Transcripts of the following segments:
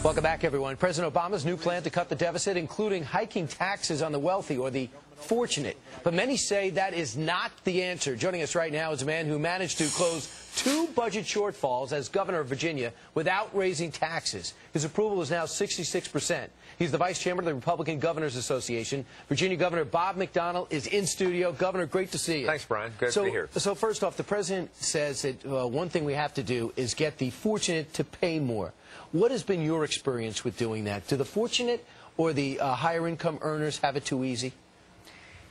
Welcome back, everyone. President Obama's new plan to cut the deficit, including hiking taxes on the wealthy or the fortunate. But many say that is not the answer. Joining us right now is a man who managed to close 2 budget shortfalls as governor of Virginia without raising taxes. His approval is now 66%. He's the vice chairman of the Republican Governors Association. Virginia Governor Bob McDonnell is in studio. Governor, great to see you. Thanks, Brian. Good to be here. So first off, the president says that one thing we have to do is get the fortunate to pay more. What has been your experience with doing that? Do the fortunate or the higher income earners have it too easy?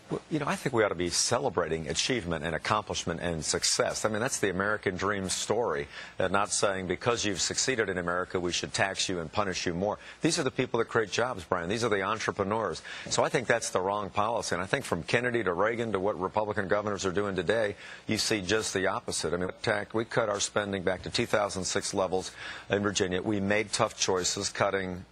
Well, you know, I think we ought to be celebrating achievement and accomplishment and success. I mean, that's the American dream story. Not saying because you've succeeded in America, we should tax you and punish you more. These are the people that create jobs, Brian. These are the entrepreneurs. So I think that's the wrong policy. And I think from Kennedy to Reagan to what Republican governors are doing today, you see just the opposite. I mean, we cut our spending back to 2006 levels in Virginia. We made tough choices, cutting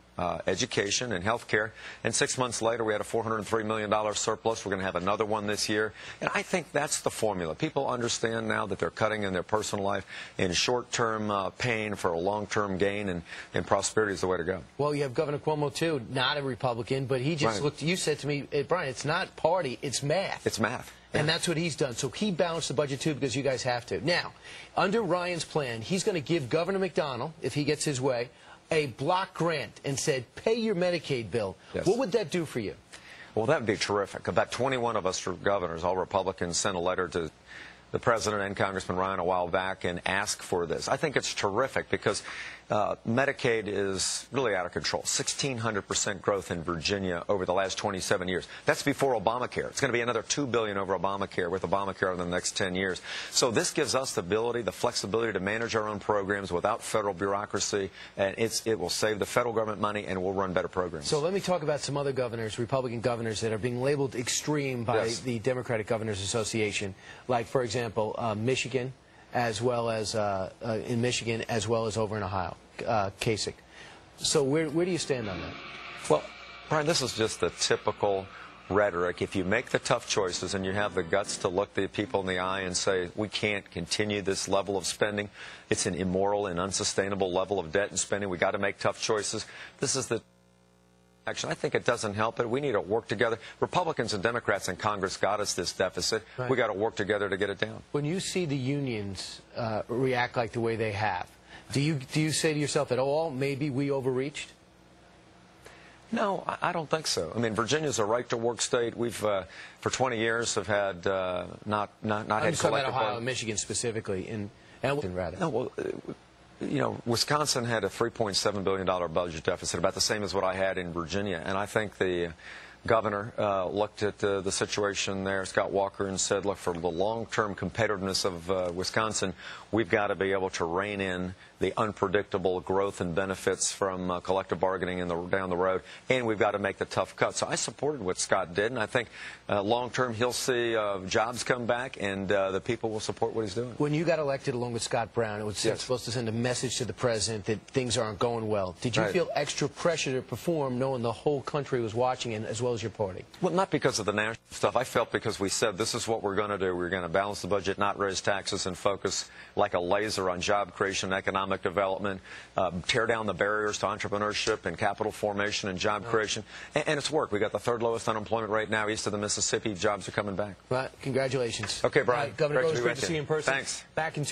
education and health care, and 6 months later we had a $403 million surplus. We're going to have another one this year, and I think that's the formula. People understand now that they're cutting in their personal life in short-term pain for a long-term gain, and prosperity is the way to go. Well, you have Governor Cuomo too, not a Republican, but he just looked. You said to me, hey, Brian, it's not party, it's math. It's math. And that's what he's done. So he balanced the budget, too, because you guys have to. Now, under Ryan's plan, he's going to give Governor McDonnell, if he gets his way, a block grant and said, pay your Medicaid bill. Yes. What would that do for you? Well, that would be terrific. About 21 of us governors, all Republicans, sent a letter to the President and Congressman Ryan a while back and asked for this. I think it's terrific because Medicaid is really out of control. 1,600% growth in Virginia over the last 27 years. That's before Obamacare. It's going to be another $2 billion over Obamacare with Obamacare over the next 10 years. So this gives us the ability, the flexibility to manage our own programs without federal bureaucracy, and it will save the federal government money, and we'll run better programs. So let me talk about some other governors, Republican governors, that are being labeled extreme by the Democratic Governors Association, like, for example, Michigan, as well as in Michigan, as well as over in Ohio, Kasich. So where do you stand on that? Well, Brian, this is just the typical rhetoric. If you make the tough choices and you have the guts to look the people in the eye and say, we can't continue this level of spending, it's an immoral and unsustainable level of debt and spending, we got to make tough choices. This is the action. I think it doesn't help it. We need to work together. Republicans and Democrats in Congress got us this deficit. Right. We got to work together to get it down. When you see the unions react like the way they have, do you say to yourself at all, maybe we overreached? No, I don't think so. I mean, Virginia's a right-to-work state. We've, for 20 years, have had not had collective talking about Ohio and Michigan specifically, and rather. No, well, you know, Wisconsin had a $3.7 billion budget deficit, about the same as what I had in Virginia. And I think the governor looked at the situation there, Scott Walker, and said, look, for the long-term competitiveness of Wisconsin, we've got to be able to rein in the unpredictable growth and benefits from collective bargaining down the road, and we've got to make the tough cuts. So I supported what Scott did, and I think long-term he'll see jobs come back, and the people will support what he's doing. When you got elected along with Scott Brown, it was supposed to send a message to the president that things aren't going well. Did you feel extra pressure to perform knowing the whole country was watching, and as well as your party? Well, not because of the national stuff. I felt because we said this is what we're going to do. We're going to balance the budget, not raise taxes, and focus like a laser on job creation, economic development, tear down the barriers to entrepreneurship and capital formation and job creation. And it's worked. We got the 3rd lowest unemployment rate now east of the Mississippi. Jobs are coming back. Right. Congratulations. Okay, Brian. Governor, great great to see you in person. Thanks. Back in